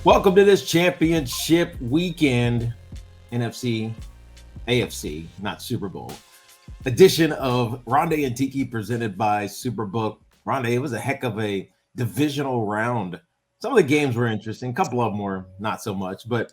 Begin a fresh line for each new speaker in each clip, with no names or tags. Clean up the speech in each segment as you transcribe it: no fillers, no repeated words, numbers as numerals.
Welcome to this championship weekend, NFC, AFC, not Super Bowl, edition of Ronde and Tiki presented by SuperBook. Ronde, it was a heck of a divisional round. Some of the games were interesting, a couple of them were not so much, but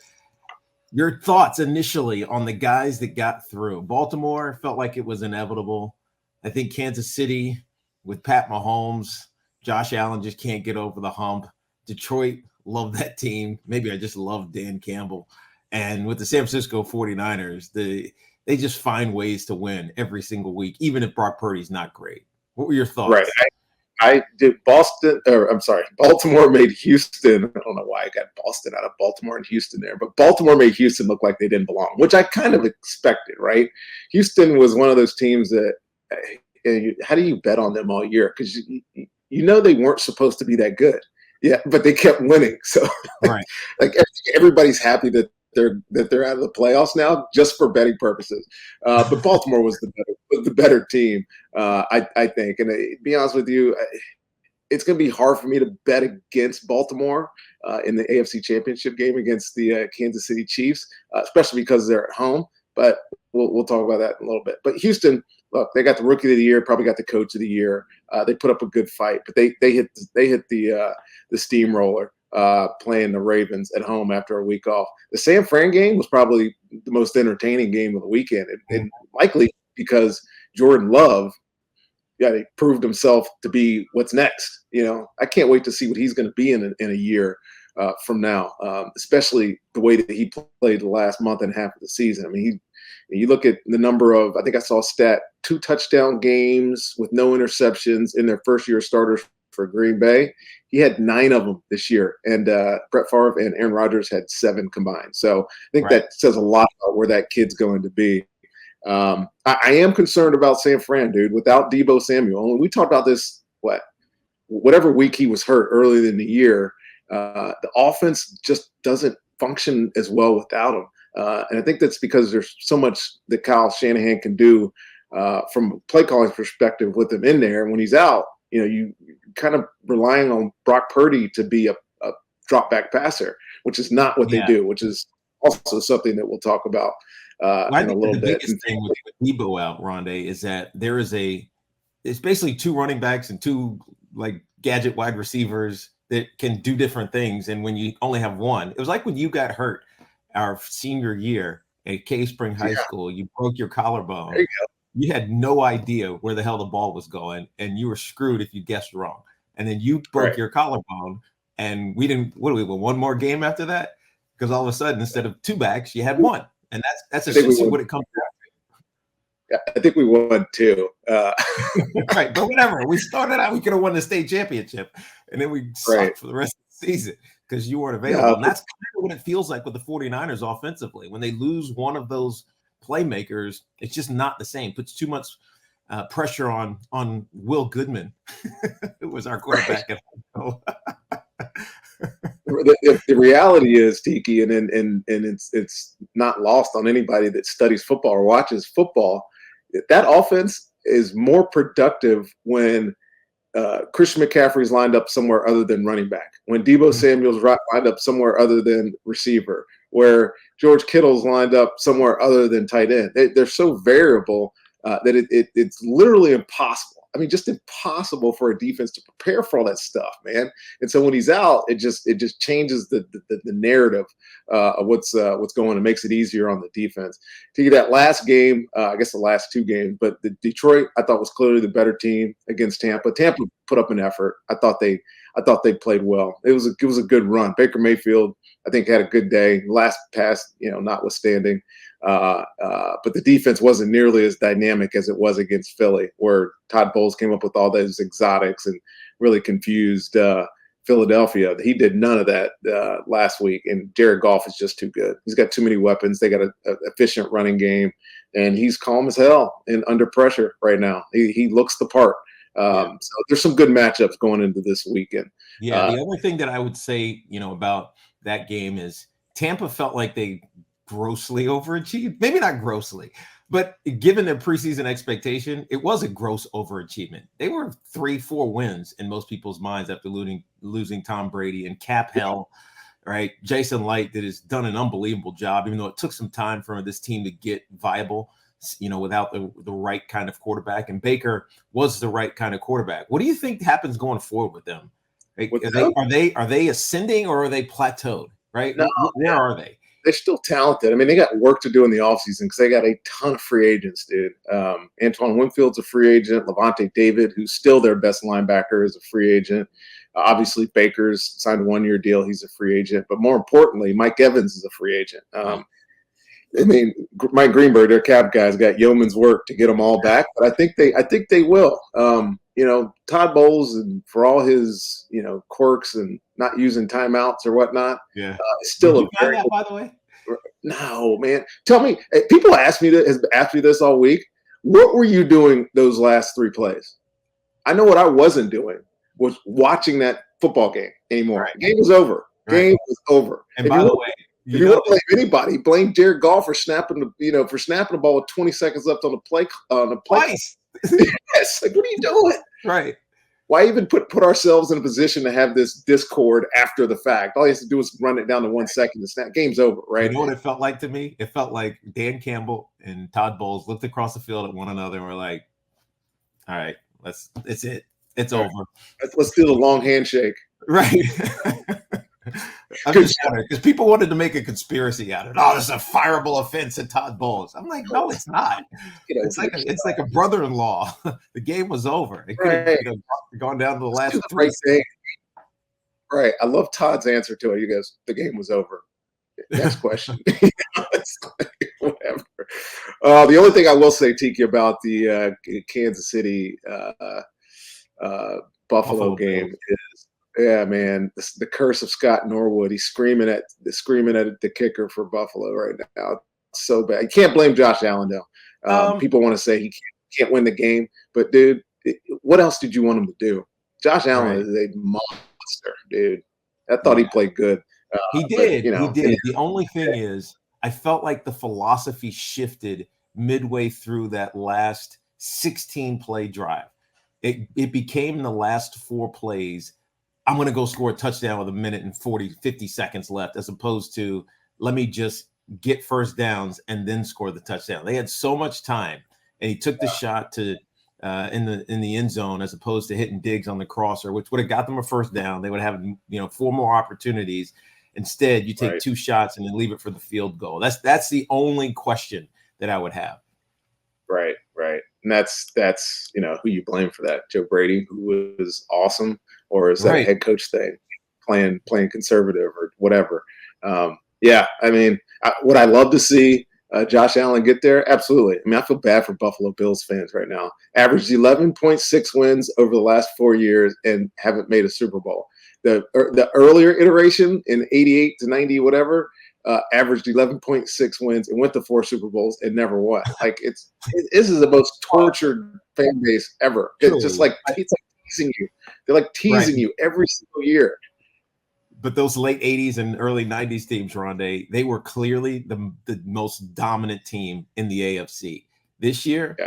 your thoughts initially on the guys that got through. Baltimore felt like it was inevitable. I think Kansas City with Pat Mahomes, Josh Allen just can't get over the hump. Detroit, love that team. Maybe I just love Dan Campbell. And with the San Francisco 49ers, they just find ways to win every single week, even if Brock Purdy's not great. What were your thoughts?
Right. I did Baltimore made Houston. I don't know why I got Boston out of Baltimore and Houston there, but Baltimore made Houston look like they didn't belong, which I kind of expected, right? Houston was one of those teams that, how do you bet on them all year? Because you know they weren't supposed to be that good. Yeah, but they kept winning. So
right.
like everybody's happy that they're out of the playoffs now just for betting purposes. But Baltimore was the better team, I think. And to be honest with you, it's going to be hard for me to bet against Baltimore in the AFC Championship game against the Kansas City Chiefs, especially because they're at home. But we'll talk about that in a little bit. But Houston, look, they got the Rookie of the Year, probably got the Coach of the Year. They put up a good fight, but they hit the steamroller. Playing the Ravens at home after a week off. The San Fran game was probably the most entertaining game of the weekend, and likely because Jordan Love, he proved himself to be what's next. You know, I can't wait to see what he's going to be in a year from now, especially the way that he played the last month and a half of the season. I mean, you look at the number of, I think I saw a stat, 2 touchdown games with no interceptions in their first year starters for Green Bay. He had 9 of them this year, and Brett Favre and Aaron Rodgers had 7 combined. So I think that says a lot about where that kid's going to be. I am concerned about San Fran, dude, without Deebo Samuel. And we talked about this, whatever week he was hurt earlier in the year, the offense just doesn't function as well without him. And I think that's because there's so much that Kyle Shanahan can do from a play calling perspective with him in there. And when he's out, you know, you kind of relying on Brock Purdy to be a drop back passer, which is not what they do, which is also something that we'll talk about in a little bit.
The biggest thing with Deebo out, Rondé, is that it's basically 2 running backs and 2 like gadget wide receivers that can do different things. And when you only have one, it was like when you got hurt our senior year at Cave Spring High School, you broke your collarbone.
There you go.
You had no idea where the hell the ball was going, and you were screwed if you guessed wrong. And then you broke your collarbone, and we didn't. What do we win? One more game after that? Because all of a sudden, instead of 2 backs, you had 1, and that's essentially what it comes down
to. Yeah, I think we won 2.
Right, but whatever. We started out, we could have won the state championship, and then we sucked for the rest of the season because you weren't available. And that's kind of what it feels like with the 49ers offensively. When they lose one of those playmakers, it's just not the same. Puts too much pressure on Will Goodman, who was our quarterback at home.
The reality is, Tiki, and it's not lost on anybody that studies football or watches football, that offense is more productive when Christian McCaffrey's lined up somewhere other than running back, when Deebo Samuel's lined up somewhere other than receiver, where George Kittle's lined up somewhere other than tight end. They're so variable that it's literally impossible. I mean, just impossible for a defense to prepare for all that stuff, man. And so when he's out, it just changes the narrative of what's going on. It makes it easier on the defense. To get that last game, I guess the last 2 games, but the Detroit I thought was clearly the better team against Tampa. Tampa put up an effort. I thought they played well. It was a good run. Baker Mayfield, I think, had a good day. Last pass, notwithstanding. But the defense wasn't nearly as dynamic as it was against Philly, where Todd Bowles came up with all those exotics and really confused Philadelphia. He did none of that last week, and Jared Goff is just too good. He's got too many weapons. They got an efficient running game, and he's calm as hell and under pressure right now. He looks the part. So there's some good matchups going into this weekend.
Yeah, the other thing that I would say, about that game is Tampa felt like they grossly overachieved. Maybe not grossly, but given their preseason expectation, it was a gross overachievement. They were 3-4 wins in most people's minds after losing Tom Brady and cap hell right? Jason Light has done an unbelievable job, even though it took some time for this team to get viable, without the right kind of quarterback. And Baker was the right kind of quarterback. What do you think happens going forward with them? Like, are they ascending or are they plateaued? Right?
No,
where are they?
They're still talented. I mean, they got work to do in the offseason because they got a ton of free agents, dude. Antoine Winfield's a free agent. Levante David, who's still their best linebacker, is a free agent. Obviously, Baker's signed a 1-year deal. He's a free agent. But more importantly, Mike Evans is a free agent. I mean, Mike Greenberg, their cap guy's got yeoman's work to get them all back. But I think they will. Todd Bowles, and for all his quirks and not using timeouts or whatnot, still a very.
That, by the way,
no, man. Tell me, people ask me this all week. What were you doing those last 3 plays? I know what I wasn't doing was watching that football game anymore.
Right.
Game was over.
Right.
Game was over.
And by the way,
if you want to blame anybody, blame Jared Goff for snapping the ball with 20 seconds left on the play.
Twice.
Yes. Like, what are you doing?
Right.
Why even put ourselves in a position to have this discord after the fact? All he has to do is run it down to 1 second and snap. Game's over, right?
You know what it felt like to me? It felt like Dan Campbell and Todd Bowles looked across the field at one another and were like, all right, it's it. It's over.
Let's do the long handshake.
Right. Because people wanted to make a conspiracy out of it. Oh, this is a fireable offense at Todd Bowles. I'm like, no, it's not. It's like a brother-in-law. The game was over. It could have gone down to the last 3 seconds.
Right. I love Todd's answer to it. He goes, the game was over. Next question. It's like, whatever. The only thing I will say, Tiki, about the Kansas City Buffalo game is, yeah, man, the curse of Scott Norwood. He's screaming at the kicker for Buffalo right now. It's so bad. You can't blame Josh Allen though. People want to say he can't win the game, but dude, what else did you want him to do? Josh Allen is a monster, dude. I thought he played good.
He did. He did. The only thing is, I felt like the philosophy shifted midway through that last 16-play drive. It became the last 4 plays, I'm going to go score a touchdown with 1 minute and 50 seconds left, as opposed to let me just get first downs and then score the touchdown. They had so much time, and he took the shot to in the end zone as opposed to hitting Diggs on the crosser, which would have got them a first down. They would have 4 more opportunities. Instead, you take 2 shots and then leave it for the field goal. That's the only question that I would have.
Right. And that's who you blame for that. Joe Brady, who was awesome, or is that a head coach thing, playing conservative or whatever? Yeah, I mean, would I love to see Josh Allen get there? Absolutely. I mean, I feel bad for Buffalo Bills fans right now. Averaged 11.6 wins over the last 4 years and haven't made a Super Bowl. The earlier iteration in 88 to 90, whatever, averaged 11.6 wins and went to 4 Super Bowls and never won. Like this is the most tortured fan base ever. It's just like teasing you. They're like teasing you every single year.
But those late 80s and early 90s teams, Rondé, they were clearly the most dominant team in the AFC. This year,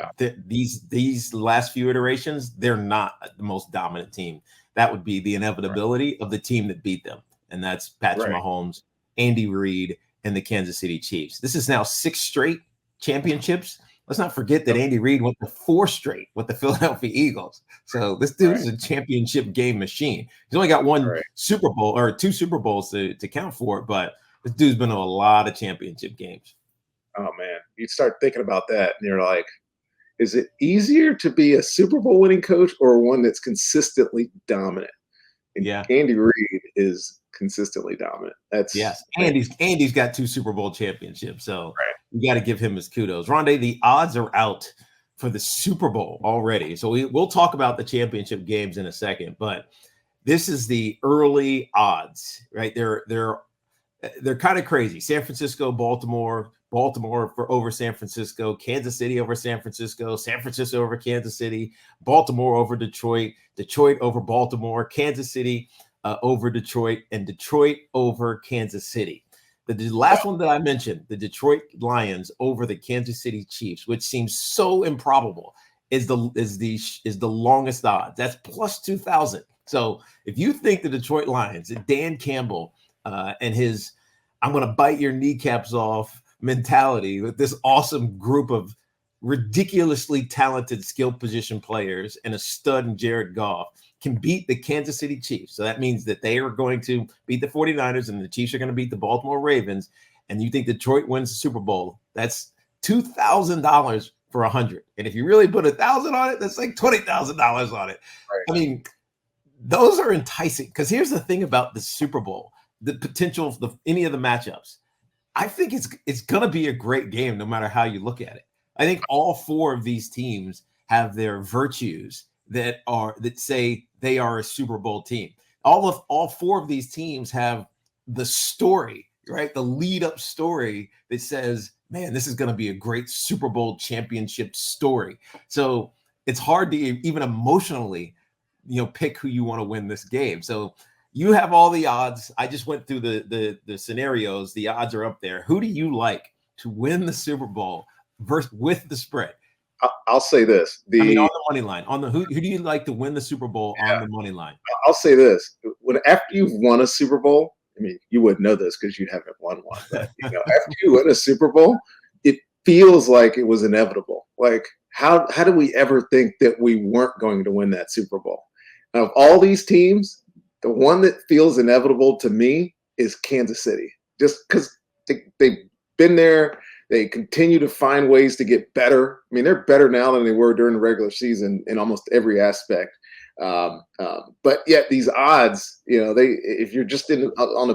these last few iterations, they're not the most dominant team. That would be the inevitability of the team that beat them, and that's Patrick Mahomes, Andy Reid, and the Kansas City Chiefs. This is now 6 straight championships. Let's not forget that Andy Reid went to 4 straight with the Philadelphia Eagles. So this dude is a championship game machine. He's only got 1 Super Bowl or 2 Super Bowls to count for it, but this dude's been to a lot of championship games.
Oh, man. You start thinking about that, and you're like, is it easier to be a Super Bowl winning coach or one that's consistently dominant? And Andy Reid is consistently dominant.
Andy's got 2 Super Bowl championships, so you got to give him his kudos. Rondé, the odds are out for the Super Bowl already, so we'll talk about the championship games in a second. But this is the early odds, right? They're kind of crazy. San Francisco, Baltimore for over San Francisco, Kansas City over San Francisco over Kansas City, Baltimore over Detroit over Baltimore, Kansas City over Detroit, and Detroit over Kansas City. The last one that I mentioned, the Detroit Lions over the Kansas City Chiefs, which seems so improbable, is the longest odds. That's plus 2,000. So if you think the Detroit Lions, Dan Campbell, and his "I'm going to bite your kneecaps off" mentality with this awesome group of ridiculously talented skill position players and a stud in Jared Goff can beat the Kansas City Chiefs. So that means that they are going to beat the 49ers and the Chiefs are going to beat the Baltimore Ravens. And you think Detroit wins the Super Bowl? That's $2,000 for 100. And if you really put 1,000 on it, that's like $20,000 on it. Right. I mean, those are enticing because here's the thing about the Super Bowl, the potential of any of the matchups. I think it's going to be a great game no matter how you look at it. I think all four of these teams have their virtues that say they are a Super Bowl team. All four of these teams have the story, right? The lead up story that says, man, this is going to be a great Super Bowl championship story. So it's hard to even emotionally, pick who you want to win this game. So you have all the odds. I just went through the scenarios. The odds are up there. Who do you like to win the Super Bowl with the spread?
I'll say this:
on the money line. Who do you like to win the Super Bowl on the money line?
I'll say this: after you've won a Super Bowl, I mean, you wouldn't know this because you haven't won one. But after you win a Super Bowl, it feels like it was inevitable. Like how did we ever think that we weren't going to win that Super Bowl? And of all these teams, the one that feels inevitable to me is Kansas City, just because they've been there. They continue to find ways to get better. I mean, they're better now than they were during the regular season in almost every aspect. But yet these odds, if you're just on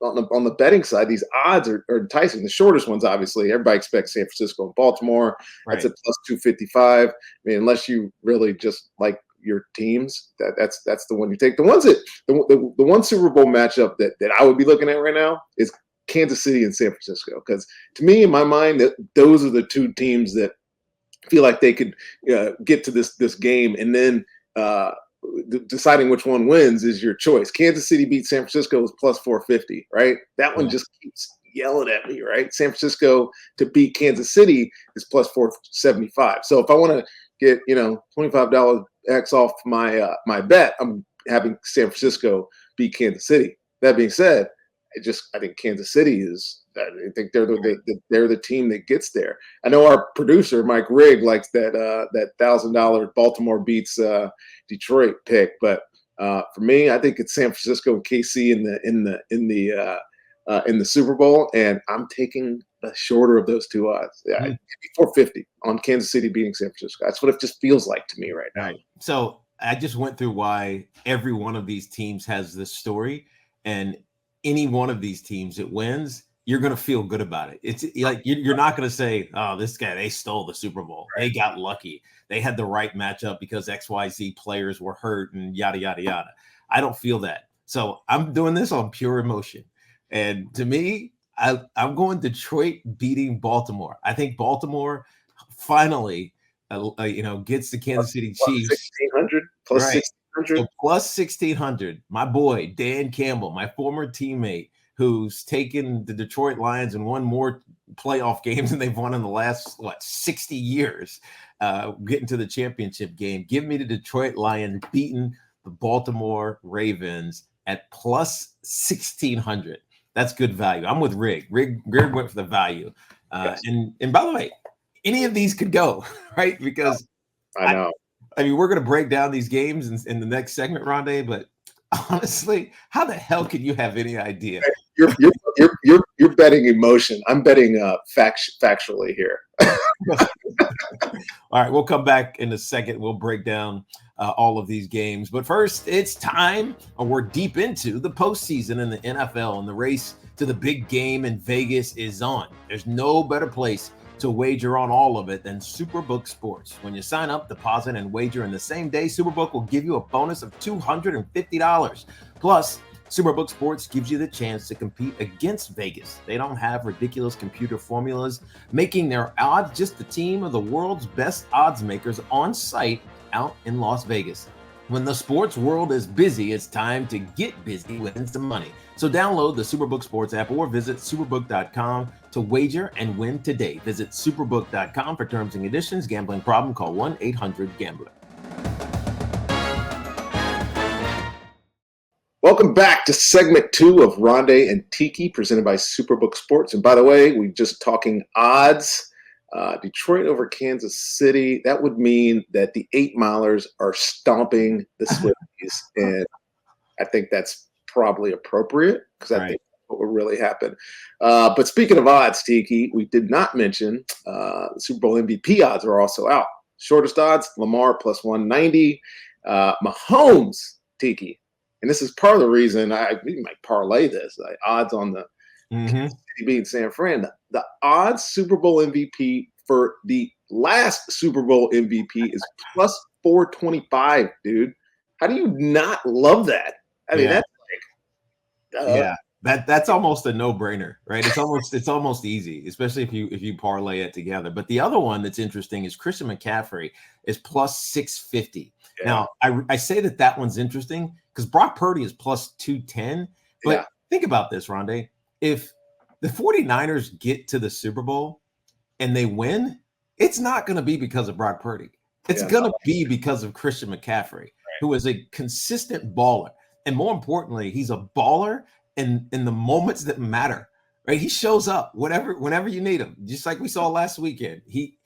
the betting side, these odds are enticing. The shortest ones, obviously, everybody expects San Francisco and Baltimore. Right. That's a plus 255. I mean, unless you really just like your teams, that's the one you take. The ones the one Super Bowl matchup that I would be looking at right now is Kansas City and San Francisco, because to me, in my mind, those are the two teams that feel like they could get to this game, and then deciding which one wins is your choice. Kansas City beat San Francisco is plus 450, right? That one just keeps yelling at me, right? San Francisco to beat Kansas City is plus 475. So if I want to get $25 X off my bet, I'm having San Francisco beat Kansas City. That being said, I think Kansas City is. I think they're the team that gets there. I know our producer Mike Rigg likes that $1,000 Baltimore beats Detroit pick, but for me, I think it's San Francisco and KC in the Super Bowl, and I'm taking the shorter of those two odds. Yeah, 450 on Kansas City beating San Francisco. That's what it just feels like to me right now.
Right. So I just went through why every one of these teams has this story, and any one of these teams that wins, you're going to feel good about it. It's like you're not going to say, oh, this guy, they stole the Super Bowl. Right. They got lucky. They had the right matchup because XYZ players were hurt and yada, yada, yada. I don't feel that. So I'm doing this on pure emotion. And to me, I'm going Detroit beating Baltimore. I think Baltimore finally, gets the Kansas City Chiefs.
1,600 plus
right.
1,600.
So plus 1,600. My boy, Dan Campbell, my former teammate, who's taken the Detroit Lions and won more playoff games than they've won in the last, 60 years, getting to the championship game. Give me the Detroit Lions beating the Baltimore Ravens at plus 1,600. That's good value. I'm with Rigg. Rigg went for the value.
Yes.
And by the way, any of these could go, right? Because
I know.
I mean, we're going to break down these games in the next segment, Rondé, but honestly, how the hell can you have any idea?
You're betting emotion. I'm betting factually here.
All right, we'll come back in a second. We'll break down all of these games. But first, it's time, or we're deep into the postseason in the NFL, and the race to the big game in Vegas is on. There's no better place to wager on all of it than SuperBook Sports. When you sign up, deposit, and wager in the same day, SuperBook will give you a bonus of $250. Plus, SuperBook Sports gives you the chance to compete against Vegas. They don't have ridiculous computer formulas, making their odds just the team of the world's best odds makers on site out in Las Vegas. When the sports world is busy, it's time to get busy winning some money. So download the SuperBook Sports app or visit superbook.com to wager and win today. Visit superbook.com for terms and conditions. Gambling problem? Call 1-800-GAMBLER.
Welcome back to segment 2 of Ronde and Tiki, presented by SuperBook Sports. And by the way, we're just talking odds. Detroit over Kansas City. That would mean that the 8-milers are stomping the Swifties, and I think that's probably appropriate because I think that's what will really happen. But speaking of odds, Tiki, we did not mention the Super Bowl MVP odds are also out. Shortest odds, Lamar plus 190. Mahomes, Tiki. And this is part of the reason we might parlay this. Odds on the City beating San Fran. The odds Super Bowl MVP for the last Super Bowl MVP is plus 425, dude. How do you not love that? I mean, that's like
that's almost a no-brainer, right? It's almost easy, especially if you parlay it together. But the other one that's interesting is Christian McCaffrey is plus 650. Yeah. Now, I say that one's interesting because Brock Purdy is plus 210. But think about this, Rondé. If the 49ers get to the Super Bowl and they win, it's not going to be because of Brock Purdy. It's going to be because of Christian McCaffrey, who is a consistent baller. And more importantly, he's a baller in the moments that matter, right? He shows up whenever you need him, just like we saw last weekend. He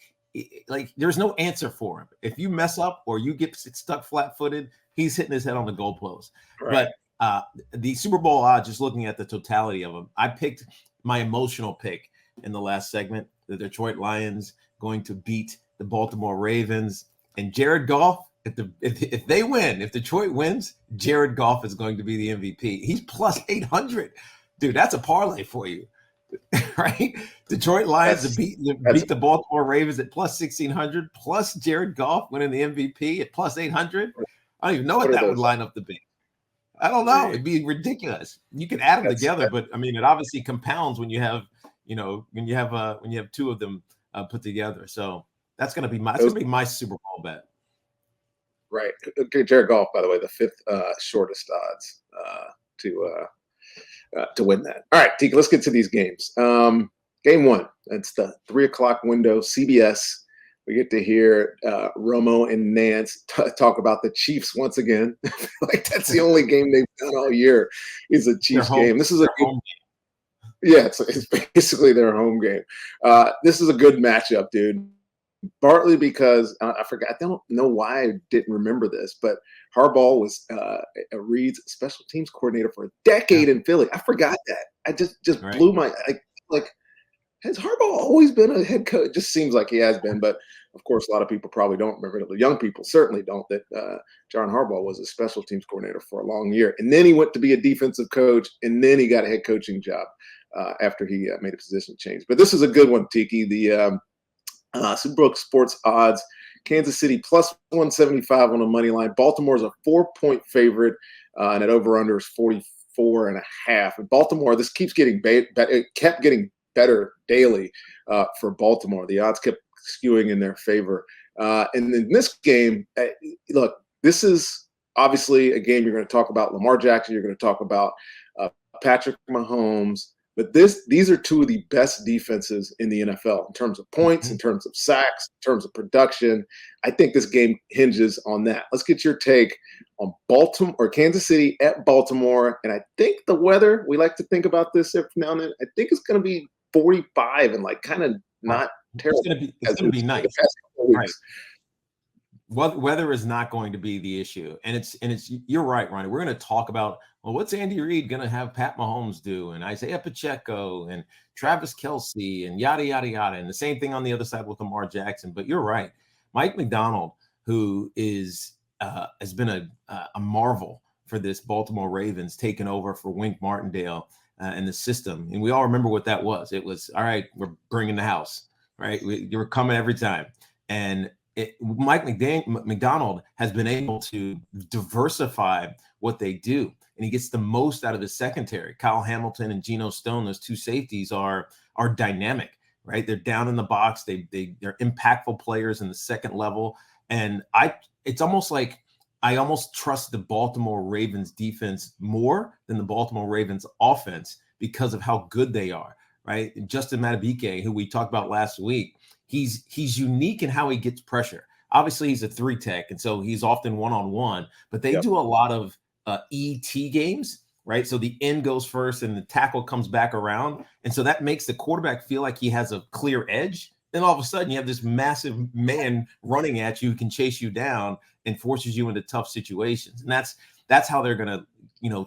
like there's no answer for him. If you mess up or you get stuck flat-footed, he's hitting his head on the goalpost. Right. But the Super Bowl odds, just looking at the totality of them, I picked my emotional pick in the last segment, the Detroit Lions going to beat the Baltimore Ravens, and Jared Goff. If they win, if Detroit wins, Jared Goff is going to be the MVP. He's plus 800. Dude, that's a parlay for you. Right? Detroit Lions to beat the Baltimore Ravens at plus 1,600, plus Jared Goff winning the MVP at plus 800. I don't even know what that would line up to be. I don't know. It'd be ridiculous. You can add them together, but I mean, it obviously compounds when you have, when you have two of them put together. So that's going to be my Super Bowl bet.
Right. Okay, Jared Goff, by the way, the 5th shortest odds to win that. All right, Tika, let's get to these games. Game 1, it's the 3:00 window, CBS. We get to hear Romo and Nance talk about the Chiefs once again. Like that's the only game they've done all year is a Chiefs game. This is a home game. Yeah, it's basically their home game. This is a good matchup, dude. Partly because I forgot. I don't know why I didn't remember this, but Harbaugh was a Reed's special teams coordinator for a decade in Philly. I forgot that. I just blew my like. Has Harbaugh always been a head coach? It just seems like he has been, but of course, a lot of people probably don't remember. The young people certainly don't. That John Harbaugh was a special teams coordinator for a long year, and then he went to be a defensive coach, and then he got a head coaching job after he made a position change. But this is a good one, Tiki. The SuperBook Sports odds: Kansas City plus 175 on the money line. Baltimore's a 4-point favorite, and that over/under is 44.5. And Baltimore, this keeps getting it kept getting better daily for Baltimore. The odds kept skewing in their favor. And in this game, look, this is obviously a game you're going to talk about Lamar Jackson. You're going to talk about Patrick Mahomes. But these are two of the best defenses in the NFL in terms of points, in terms of sacks, in terms of production. I think this game hinges on that. Let's get your take on Baltimore or Kansas City at Baltimore. And I think the weather, we like to think about this every now and then. I think it's going to be 45 and like kind of not terrible.
It's going to be nice. Right. Weather is not going to be the issue. And it's you're right, Ronnie. We're going to talk about, well, what's Andy Reid going to have Pat Mahomes do, and Isaiah Pacheco and Travis Kelce and yada, yada, yada. And the same thing on the other side with Lamar Jackson. But you're right. Mike McDonald, who has been a marvel for this Baltimore Ravens, taking over for Wink Martindale in the system. And we all remember what that was. It was, all right, we're bringing the house, right? You were coming every time. And Mike McDonald has been able to diversify what they do, and he gets the most out of his secondary. Kyle Hamilton and Geno Stone, those two safeties are dynamic, right? They're down in the box. They're impactful players in the second level. And it's almost like I almost trust the Baltimore Ravens defense more than the Baltimore Ravens offense because of how good they are, right? Justin Madubuike, who we talked about last week, he's unique in how he gets pressure. Obviously, he's a 3-tech, and so he's often one-on-one, but they do a lot of ET games, right? So the end goes first and the tackle comes back around. And so that makes the quarterback feel like he has a clear edge. Then all of a sudden you have this massive man running at you who can chase you down and forces you into tough situations. And that's how they're going to,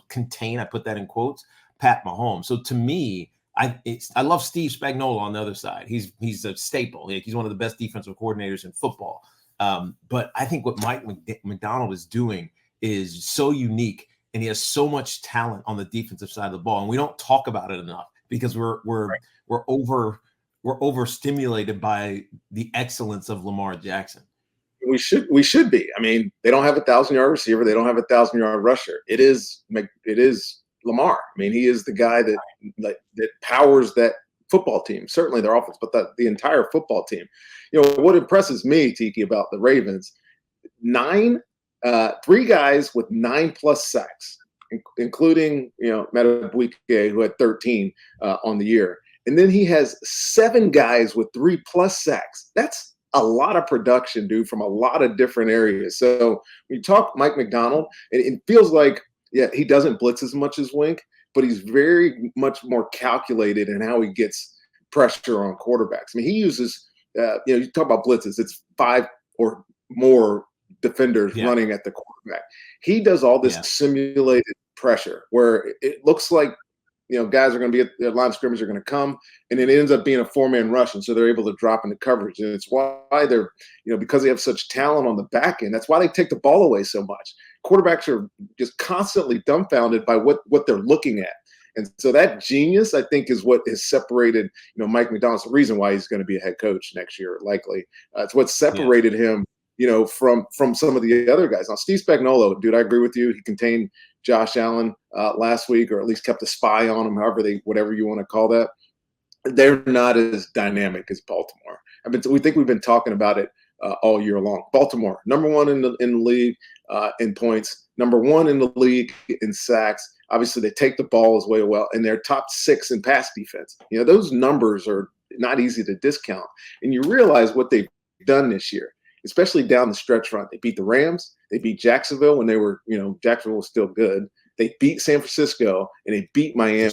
contain, I put that in quotes, Pat Mahomes. So to me, I love Steve Spagnuolo on the other side. He's a staple. He's one of the best defensive coordinators in football. But I think what Mike Macdonald is doing is so unique, and he has so much talent on the defensive side of the ball, and we don't talk about it enough because we're overstimulated by the excellence of Lamar Jackson.
We should be. I mean, they don't have a 1,000-yard receiver. They don't have a 1,000-yard rusher. It is Lamar. I mean, he is the guy that powers that football team. Certainly their offense, but the entire football team. What impresses me, Tiki, about the Ravens, 3 guys with 9+ sacks, including Metabuike, who had 13 on the year, and then he has 7 guys with 3+ sacks. That's a lot of production, dude, from a lot of different areas. So when you talk Mike Macdonald, it feels like, he doesn't blitz as much as Wink, but he's very much more calculated in how he gets pressure on quarterbacks. I mean, he uses, you talk about blitzes, it's 5 or more defenders running at the quarterback. He does all this simulated pressure where it looks like, guys are going to be at their line of scrimmage, are going to come, and it ends up being a 4-man rush, and so they're able to drop into coverage. And it's why they're, because they have such talent on the back end, that's why they take the ball away so much. Quarterbacks are just constantly dumbfounded by what they're looking at. And so that genius, I think, is what has separated, Mike Macdonald. It's the reason why he's going to be a head coach next year, likely. It's what separated him, from some of the other guys. Now, Steve Spagnuolo, dude, I agree with you. He contained Josh Allen last week, or at least kept a spy on him, whatever you want to call that. They're not as dynamic as Baltimore. We think we've been talking about it all year long. Baltimore, number 1 in the league in points, number 1 in the league in sacks. Obviously, they take the ball as well, and they're top 6 in pass defense. Those numbers are not easy to discount. And you realize what they've done this year, especially down the stretch front. They beat the Rams. They beat Jacksonville when they were, Jacksonville was still good. They beat San Francisco, and they beat Miami.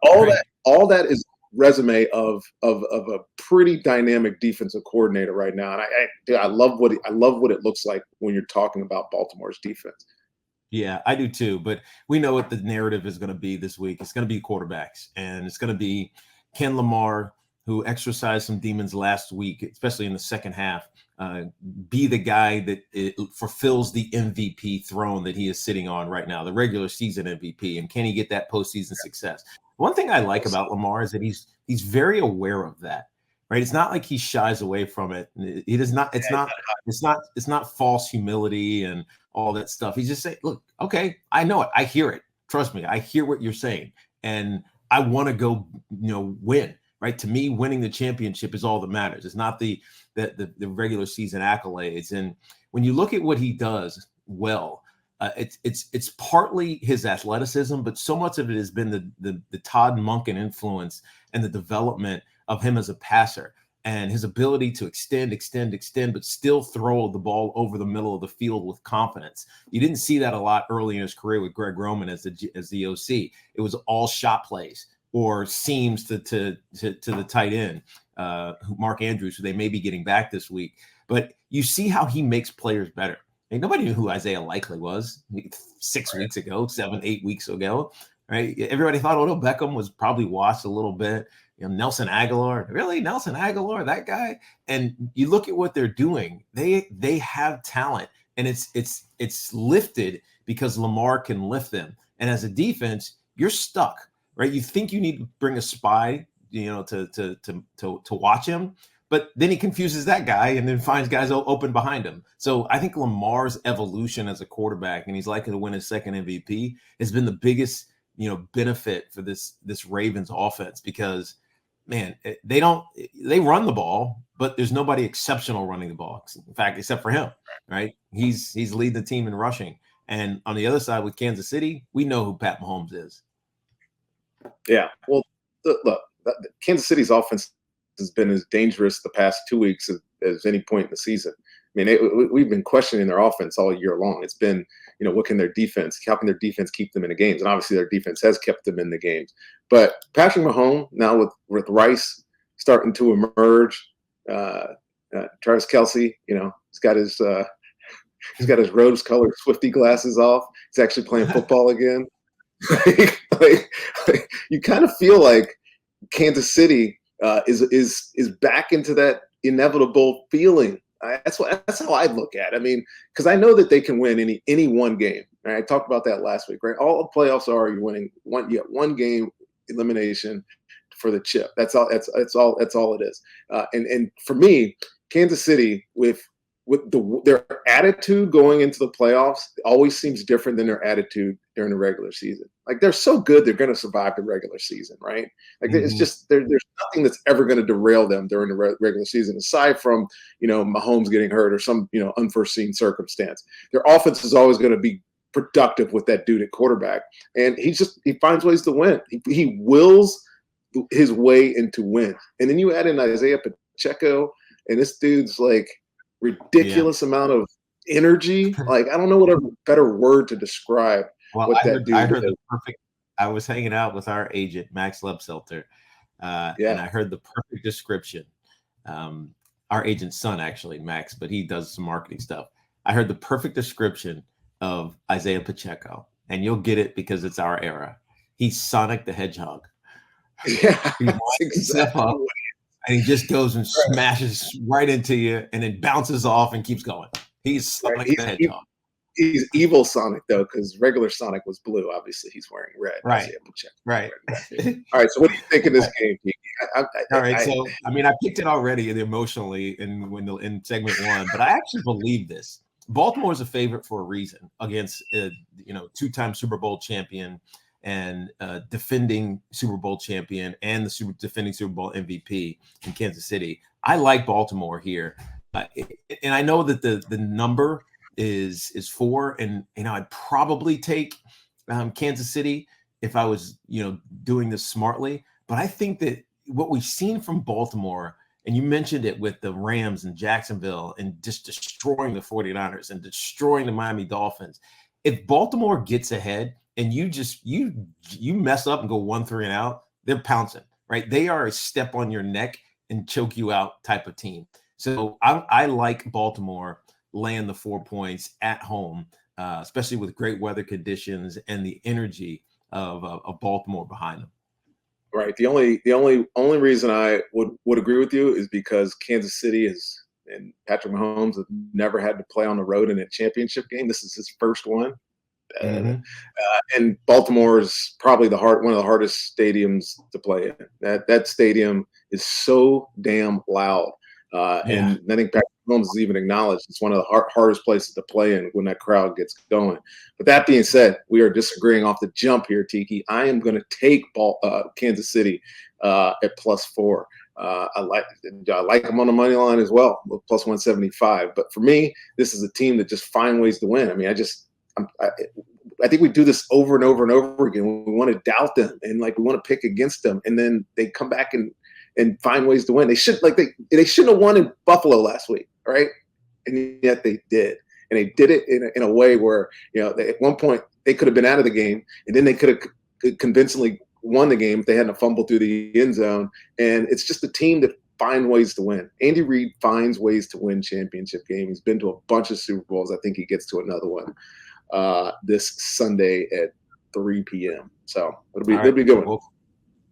All that is resume of a pretty dynamic defensive coordinator right now. And I love what it looks like when you're talking about Baltimore's defense.
Yeah, I do too. But we know what the narrative is going to be this week. It's going to be quarterbacks, and it's going to be Ken Lamar, who exercised some demons last week, especially in the second half, be the guy that fulfills the MVP throne that he is sitting on right now, the regular season MVP. And can he get that postseason success? One thing I like about Lamar is that he's very aware of that, right? It's not like he shies away from it. He does not. It's not false humility and all that stuff. He's just saying, look, okay, I know it. I hear it. Trust me. I hear what you're saying. And I want to go, win. Right. To me, winning the championship is all that matters. It's not the regular season accolades. And when you look at what he does well, it's partly his athleticism, but so much of it has been the Todd Monken influence and the development of him as a passer and his ability to extend, but still throw the ball over the middle of the field with confidence. You didn't see that a lot early in his career with Greg Roman as the OC. It was all shot plays or seams to the tight end, Mark Andrews, who they may be getting back this week. But you see how he makes players better. And nobody knew who Isaiah Likely was 6 weeks ago, 7-8 weeks ago, right? Everybody thought Odell Beckham was probably washed a little bit. Nelson Aguilar, really? Nelson Aguilar, that guy? And you look at what they're doing. They have talent, and it's lifted because Lamar can lift them. And as a defense, you're stuck. Right, you think you need to bring a spy, to watch him, but then he confuses that guy and then finds guys open behind him. So I think Lamar's evolution as a quarterback, and he's likely to win his second MVP, has been the biggest, benefit for this Ravens offense because, man, they run the ball, but there's nobody exceptional running the ball. In fact, except for him, right? He's leading the team in rushing, and on the other side with Kansas City, we know who Pat Mahomes is.
Yeah, well, look, Kansas City's offense has been as dangerous the past 2 weeks as any point in the season. we've been questioning their offense all year long. It's been, how can their defense keep them in the games? And obviously their defense has kept them in the games. But Patrick Mahomes now with Rice starting to emerge, Travis Kelce, he's got his rose-colored Swifty glasses off. He's actually playing football again. You kind of feel like Kansas City is back into that inevitable feeling. That's how I look at it. Because I know that they can win any one game. Right? I talked about that last week, right? All the playoffs are you winning one game elimination for the chip. That's all it is. And for me, Kansas City with their attitude going into the playoffs always seems different than their attitude during the regular season. Like, they're so good, they're going to survive the regular season, right? Like, it's just there's nothing that's ever going to derail them during the regular season, aside from Mahomes getting hurt or some unforeseen circumstance. Their offense is always going to be productive with that dude at quarterback, and he finds ways to win. He wills his way into win, and then you add in Isaiah Pacheco, and this dude's like ridiculous amount of energy. Like, I don't know what a better word to describe what that dude
heard
is.
I was hanging out with our agent, Max Lebselter, and I heard the perfect description. Our agent's son, actually, Max, but he does some marketing stuff. I heard the perfect description of Isaiah Pacheco, and you'll get it because it's our era. He's Sonic the Hedgehog.
Yeah,
he exactly. Up, and he just goes and smashes right into you and then bounces off and keeps going. He's Sonic the Hedgehog.
He's evil Sonic, though, because regular Sonic was blue. Obviously, he's wearing red.
Right. Right.
All right. So what do you think of this game, Kiki?
All right. So, I picked it already emotionally in segment one, but I actually believe this. Baltimore is a favorite for a reason against, two-time Super Bowl champion and defending Super Bowl champion and defending Super Bowl MVP in Kansas City. I like Baltimore here, and I know that the number is 4, and I'd probably take Kansas City if I was doing this smartly. But I think that what we've seen from Baltimore, and you mentioned it with the Rams and Jacksonville and just destroying the 49ers and destroying the Miami Dolphins, if Baltimore gets ahead and you mess up and go 1-3 and out, they're pouncing, right? They are a step on your neck and choke you out type of team. So I like Baltimore laying the 4 points at home, especially with great weather conditions and the energy of Baltimore behind them.
Right. The only reason I would agree with you is because Kansas City and Patrick Mahomes have never had to play on the road in a championship game. This is his first one. And Baltimore is probably one of the hardest stadiums to play in. That stadium is so damn loud. And I think Patrick Mahomes has even acknowledged it's one of the hardest places to play in when that crowd gets going. But that being said, we are disagreeing off the jump here, Tiki. I am going to take Kansas City at +4. I like them on the money line as well, with +175. But for me, this is a team that just find ways to win. I think we do this over and over and over again. We want to doubt them and we want to pick against them, and then they come back and find ways to win. They shouldn't have won in Buffalo last week, right? And yet they did, and they did it in a way where at one point they could have been out of the game, and then they could have convincingly won the game if they hadn't fumbled through the end zone. And it's just a team that find ways to win. Andy Reid finds ways to win championship games. He's been to a bunch of Super Bowls. I think he gets to another one this Sunday at 3 p.m. So it'll be a good one.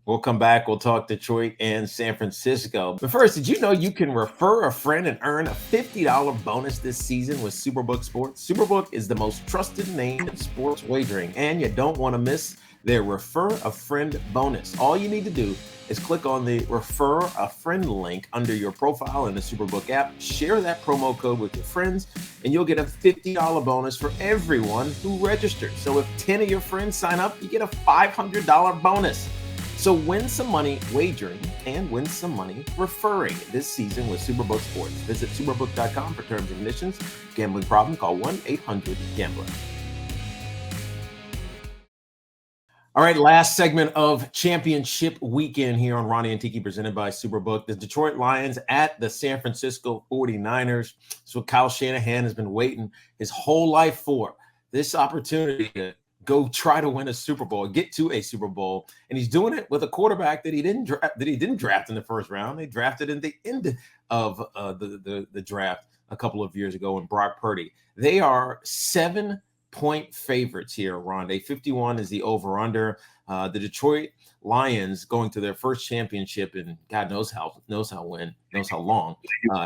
We'll come back. We'll talk Detroit and San Francisco. But first, did you know you can refer a friend and earn a $50 bonus this season with SuperBook Sports? SuperBook is the most trusted name in sports wagering, and you don't want to miss their Refer a Friend bonus. All you need to do is click on the Refer a Friend link under your profile in the SuperBook app. Share that promo code with your friends, and you'll get a $50 bonus for everyone who registers. So if 10 of your friends sign up, you get a $500 bonus. So win some money wagering and win some money referring this season with SuperBook Sports. Visit superbook.com for terms and conditions. Gambling problem? Call 1-800-GAMBLER. All right, last segment of championship weekend here on Ronde and Tiki presented by SuperBook. The Detroit Lions at the San Francisco 49ers. That's what Kyle Shanahan has been waiting his whole life for. This opportunity to go try to win a Super Bowl, get to a Super Bowl. And he's doing it with a quarterback that he didn't draft in the first round. They drafted in the end of the draft a couple of years ago in Brock Purdy. They are 7-point favorites here, Rondé. 51 is the over-under. The Detroit Lions, going to their first championship in God knows how long,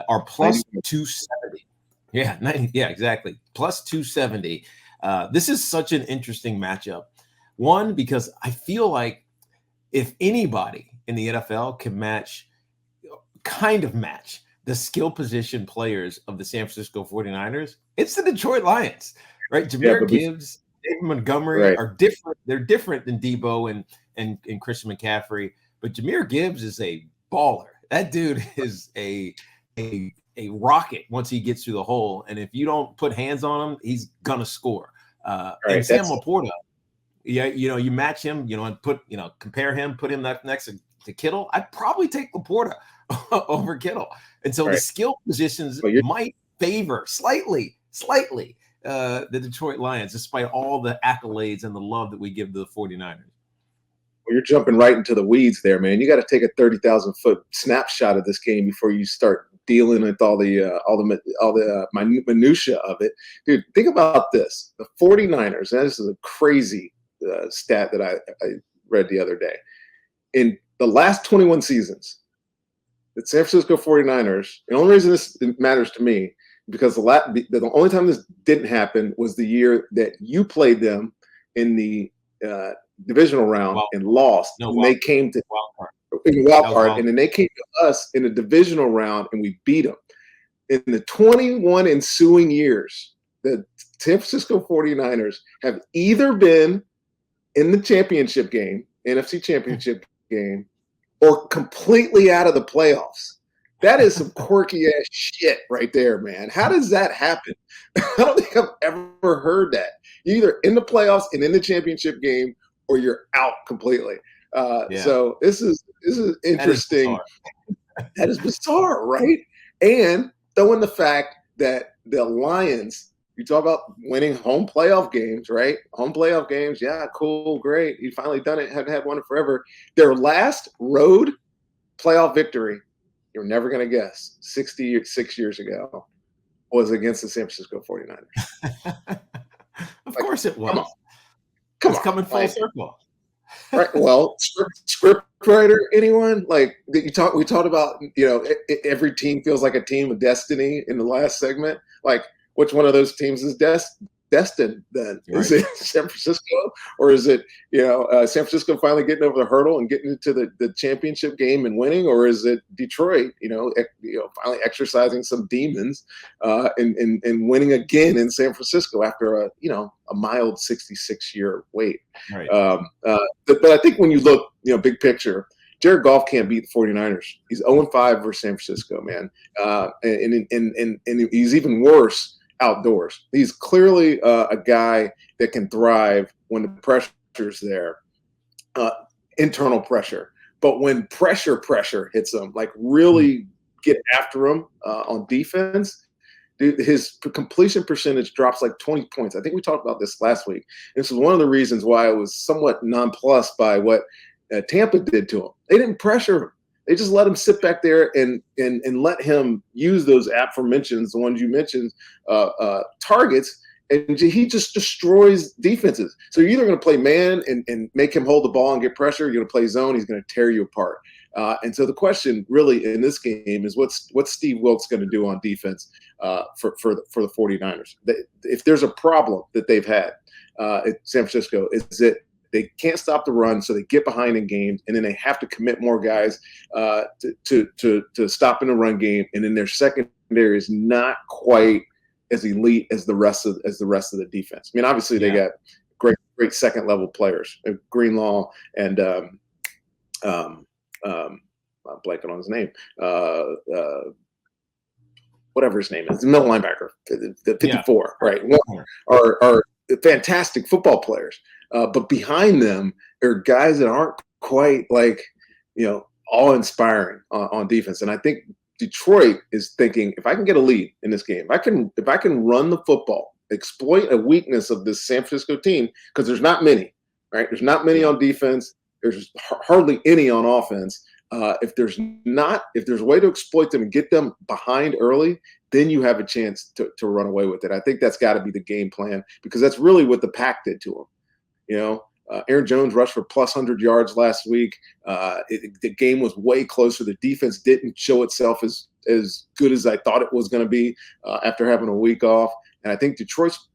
are plus 270. Yeah, 90, yeah, exactly. Plus 270. This is such an interesting matchup. One, because I feel like if anybody in the NFL can match the skill position players of the San Francisco 49ers, it's the Detroit Lions. Right, Jahmyr Gibbs, David Montgomery are different. They're different than Debo and Christian McCaffrey. But Jahmyr Gibbs is a baller. That dude is a rocket once he gets through the hole. And if you don't put hands on him, he's gonna score. And Sam Laporta, you match him, and compare him, put him next to Kittle. I'd probably take Laporta over Kittle. And so the skill positions might favor slightly. The Detroit Lions, despite all the accolades and the love that we give to the 49ers.
Well, you're jumping right into the weeds there, man. You got to take a 30,000-foot snapshot of this game before you start dealing with all the minutia of it. Dude, think about this. The 49ers, and this is a crazy stat that I read the other day. In the last 21 seasons, the San Francisco 49ers, the only reason this matters to me, because the only time this didn't happen was the year that you played them in the divisional round and lost. And they came to in the wild card, and then they came to us in the divisional round and we beat them. In the 21 ensuing years, the San Francisco 49ers have either been in the championship game, NFC championship game, or completely out of the playoffs. That is some quirky ass shit right there, man. How does that happen? I don't think I've ever heard that. You're either in the playoffs and in the championship game, or you're out completely. So this is interesting. That is bizarre, right? And throw in the fact that the Lions, you talk about winning home playoff games, right? Home playoff games, yeah, cool, great. You finally done it. Haven't had one in forever. Their last road playoff victory, you're never going to guess, 66 years ago, was against the San Francisco 49ers.
Of course it was.
Come
on. Coming full circle.
Right. Well, script writer, anyone? Like we talked about, every team feels like a team of destiny in the last segment. Like, which one of those teams is destined then? Right. Is it San Francisco, or is it San Francisco finally getting over the hurdle and getting into the championship game and winning, or is it Detroit finally exercising some demons and winning again in San Francisco after a mild 66-year wait?
Right.
But I think when you look big picture, Jared Goff can't beat the 49ers. He's 0-5 versus San Francisco, man, and he's even worse outdoors. He's clearly a guy that can thrive when the pressure's there, internal pressure. But when pressure hits him, like really get after him on defense, dude, his completion percentage drops like 20 points. I think we talked about this last week. This is one of the reasons why I was somewhat nonplussed by what Tampa did to him. They didn't pressure him. They just let him sit back there and let him use those aforementioned, the ones you mentioned, targets, and he just destroys defenses. So you're either going to play man and make him hold the ball and get pressure, you're going to play zone, he's going to tear you apart. And so the question really in this game is what's Steve Wilkes going to do on defense for the 49ers? If there's a problem that they've had at San Francisco, is that they can't stop the run, so they get behind in games, and then they have to commit more guys to stop in the run game. And then their secondary is not quite as elite as the rest of the defense. I mean, obviously they got great second level players, Greenlaw and I'm blanking on his name, whatever his name is, the middle linebacker, the 54, right? Are fantastic football players. But behind them are guys that aren't quite like, awe-inspiring on defense. And I think Detroit is thinking, if I can get a lead in this game, if I can run the football, exploit a weakness of this San Francisco team, because there's not many, right? There's not many on defense. There's hardly any on offense. If there's a way to exploit them and get them behind early, then you have a chance to run away with it. I think that's got to be the game plan, because that's really what the Pack did to them. Aaron Jones rushed for plus 100 yards last week. The game was way closer. The defense didn't show itself as good as I thought it was going to be after having a week off. And I think Detroit's,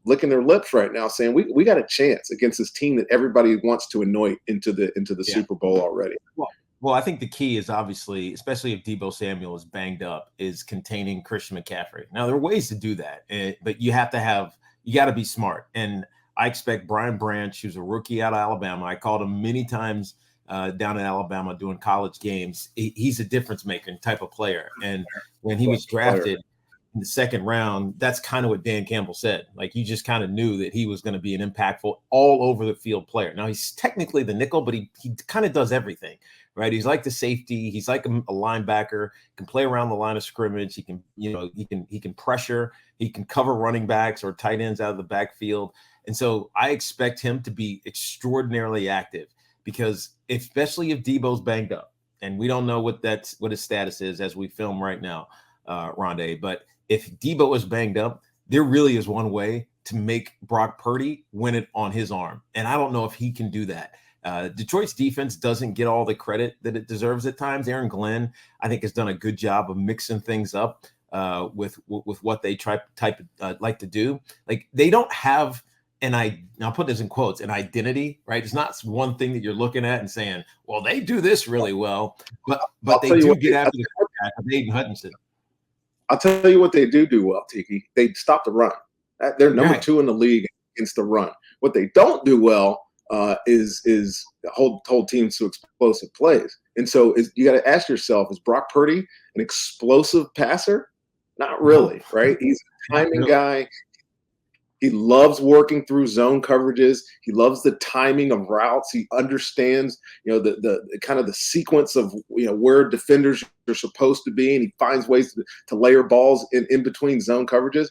licking their lips right now, saying we got a chance against this team that everybody wants to anoint into the Super Bowl already.
Well, I think the key is obviously, especially if Deebo Samuel is banged up, is containing Christian McCaffrey. Now, there are ways to do that, but you got to be smart. And I expect Brian Branch, who's a rookie out of Alabama. I called him many times down in Alabama doing college games. He's a difference maker type of player. And when he was drafted in the second round, that's kind of what Dan Campbell said. Like, you just kind of knew that he was going to be an impactful all over the field player. Now, he's technically the nickel, but he kind of does everything, right? He's like the safety. He's like a linebacker, can play around the line of scrimmage. He can, he can pressure. He can cover running backs or tight ends out of the backfield. And so I expect him to be extraordinarily active, because especially if Deebo's banged up, and we don't know what his status is as we film right now, Rondé, but if Deebo is banged up, there really is one way to make Brock Purdy win it on his arm. And I don't know if he can do that. Detroit's defense doesn't get all the credit that it deserves at times. Aaron Glenn, I think, has done a good job of mixing things up with what they like to do. Like, they don't have I'll put this in quotes, an identity, right? It's not one thing that you're looking at and saying, well, they do this really well, but they do get after the quarterback of Aiden Hutchinson.
I'll tell you what they do well, Tiki. They stop the run. They're number 2 in the league against the run. What they don't do well is hold teams to explosive plays. And so you got to ask yourself, is Brock Purdy an explosive passer? Not really, right? He's a timing guy. He loves working through zone coverages. He loves the timing of routes. He understands, the kind of the sequence of, where defenders are supposed to be, and he finds ways to layer balls in between zone coverages.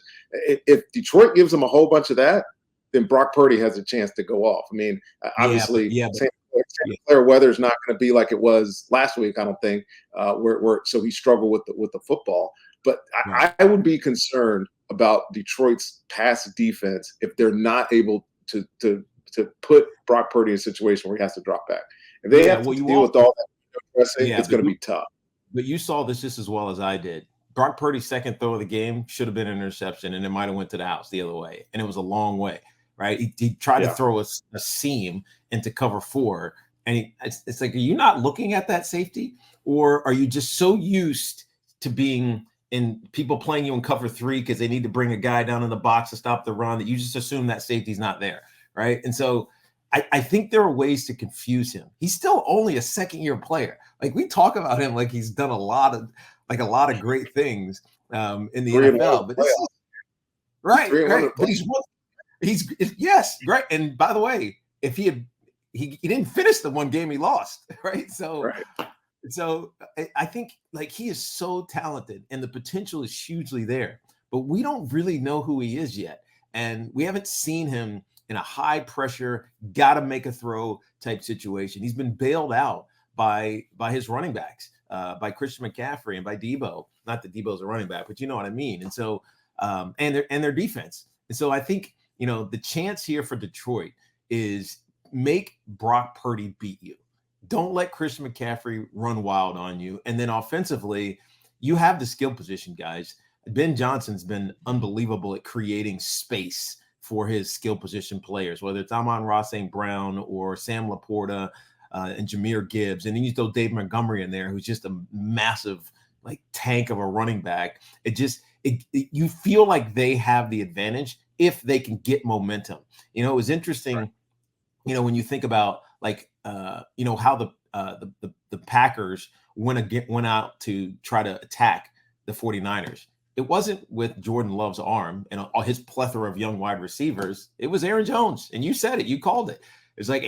If Detroit gives him a whole bunch of that, then Brock Purdy has a chance to go off. I mean, obviously, Santa weather is not going to be like it was last week, I don't think, so he struggled with the football. But I would be concerned about Detroit's pass defense if they're not able to put Brock Purdy in a situation where he has to drop back. If they have to deal with all that pressing, it's going to be tough.
But you saw this just as well as I did. Brock Purdy's second throw of the game should have been an interception, and it might have went to the house the other way, and it was a long way, right? He tried to throw a seam into cover 4, and it's like, are you not looking at that safety, or are you just so used to being – and people playing you in cover 3 because they need to bring a guy down in the box to stop the run, that you just assume that safety's not there, right? And so I think there are ways to confuse him. He's still only a second-year player. Like, we talk about him like he's done a lot of great things in the NFL. But this is right. But he's yes, right. And by the way, if he didn't finish the one game he lost, right? So. Right. So I think, like, he is so talented and the potential is hugely there, but we don't really know who he is yet. And we haven't seen him in a high pressure, got to make a throw type situation. He's been bailed out by his running backs, by Christian McCaffrey and by Deebo. Not that Deebo's a running back, but you know what I mean. And so, and their defense. And so I think, the chance here for Detroit is make Brock Purdy beat you. Don't let Christian McCaffrey run wild on you. And then offensively, you have the skill position guys. Ben Johnson's been unbelievable at creating space for his skill position players, whether it's Amon-Ra St. Brown or Sam Laporta and Jahmyr Gibbs. And then you throw Dave Montgomery in there, who's just a massive tank of a running back. You feel like they have the advantage if they can get momentum. It was interesting, right. When you think about how the Packers went out to try to attack the 49ers. it wasn't with Jordan Love's arm and all his plethora of young wide receivers. It was Aaron Jones. And you said it, you called it. It's like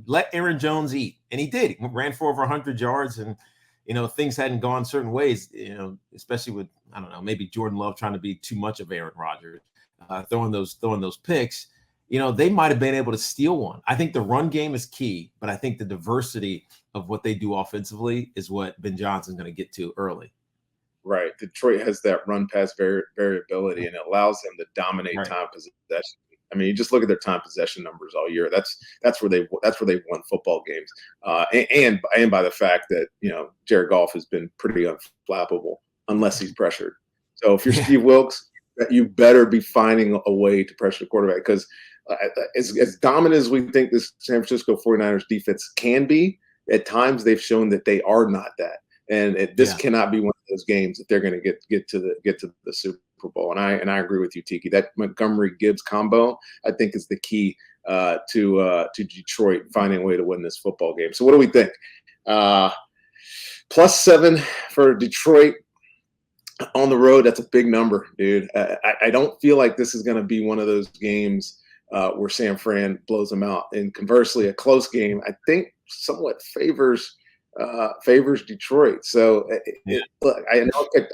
let Aaron Jones eat. And he did. He ran for over 100 yards and, things hadn't gone certain ways, especially with, I don't know, maybe Jordan Love trying to be too much of Aaron Rodgers, throwing those picks. They might have been able to steal one. I think the run game is key, but I think the diversity of what they do offensively is what Ben Johnson's going to get to early.
Right. Detroit has that run pass variability, and it allows them to dominate time possession. I mean, you just look at their time possession numbers all year. That's where they've won football games, and by the fact that Jared Goff has been pretty unflappable unless he's pressured. So if you're Steve Wilkes, you better be finding a way to pressure the quarterback, because as dominant as we think this San Francisco 49ers defense can be, at times they've shown that they are not that. And this cannot be one of those games that they're going to get to the Super Bowl. And I agree with you, Tiki. That Montgomery-Gibbs combo, I think, is the key to Detroit finding a way to win this football game. So what do we think? +7 for Detroit on the road. That's a big number, dude. I don't feel like this is going to be one of those games where San Fran blows them out. And conversely, a close game, I think, somewhat favors Detroit. So look, I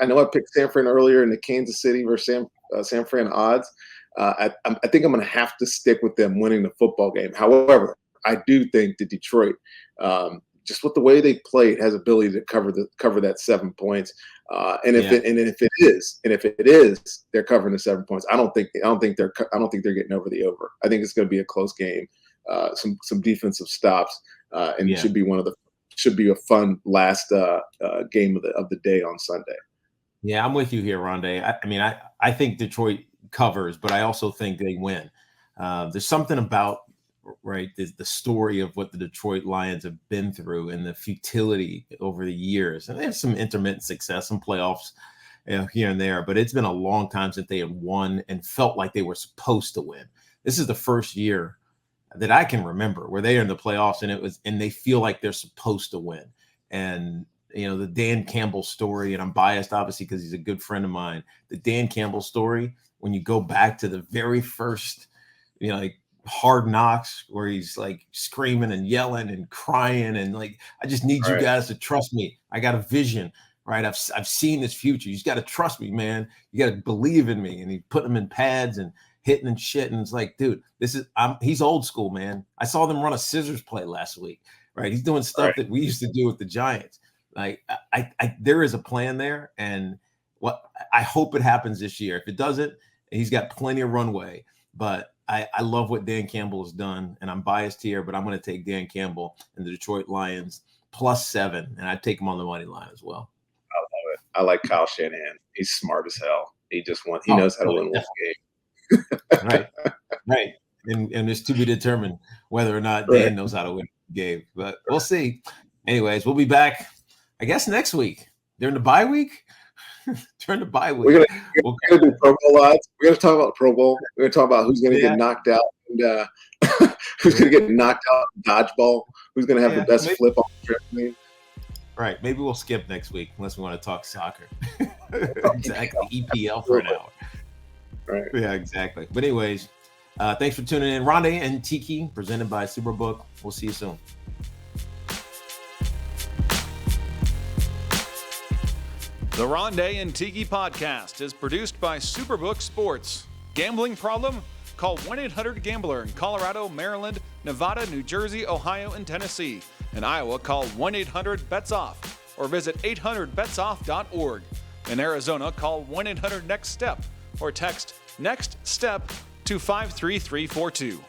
know I picked San Fran earlier in the Kansas City versus San Fran odds. I think I'm going to have to stick with them winning the football game. However, I do think that Detroit, just with the way they played, has ability to cover that 7 points. And if it is, they're covering the 7 points. I don't think they're getting over the over. I think it's going to be a close game. Some defensive stops, and it should be a fun last game of the day on Sunday.
Yeah, I'm with you here, Rondé. I think Detroit covers, but I also think they win. There's something about the story of what the Detroit Lions have been through and the futility over the years. And they have some intermittent success, some playoffs here and there, but it's been a long time since they have won and felt like they were supposed to win. This is the first year that I can remember where they are in the playoffs and they feel like they're supposed to win. And, the Dan Campbell story, and I'm biased obviously because he's a good friend of mine, the Dan Campbell story, when you go back to the very first, Hard Knocks, where he's like screaming and yelling and crying and like, I just need you guys to trust me. I got a vision, right? I've seen this future. You just got to trust me, man. You got to believe in me. And he put them in pads and hitting and shit. And it's like, dude, he's old school, man. I saw them run a scissors play last week, right? He's doing stuff that we used to do with the Giants. Like there is a plan there. And I hope it happens this year. If it doesn't, he's got plenty of runway, but I love what Dan Campbell has done, and I'm biased here, but I'm going to take Dan Campbell and the Detroit Lions +7, and I'd take him on the money line as well.
I love it. I like Kyle Shanahan. He's smart as hell. He knows how to win one game.
Right. And it's to be determined whether or not Dan knows how to win the game, but we'll see. Anyways, we'll be back, I guess, next week during the bye week. Turn the bye week.
We're gonna do Pro Bowl odds. We're gonna talk about Pro Bowl. We're gonna talk about who's gonna get knocked out and who's gonna get knocked out in dodgeball. Who's gonna have the best flip on the trampoline.
Right. Maybe we'll skip next week unless we want to talk soccer. Exactly. EPL for an hour.
Right.
Yeah, exactly. But anyways, thanks for tuning in. Ronde and Tiki, presented by SuperBook. We'll see you soon.
The Ronde and Tiki Podcast is produced by SuperBook Sports. Gambling problem? Call 1-800-GAMBLER in Colorado, Maryland, Nevada, New Jersey, Ohio, and Tennessee. In Iowa, call 1-800-BETS-OFF or visit 800betsoff.org. In Arizona, call 1-800-NEXT-STEP or text NEXT STEP to 53342.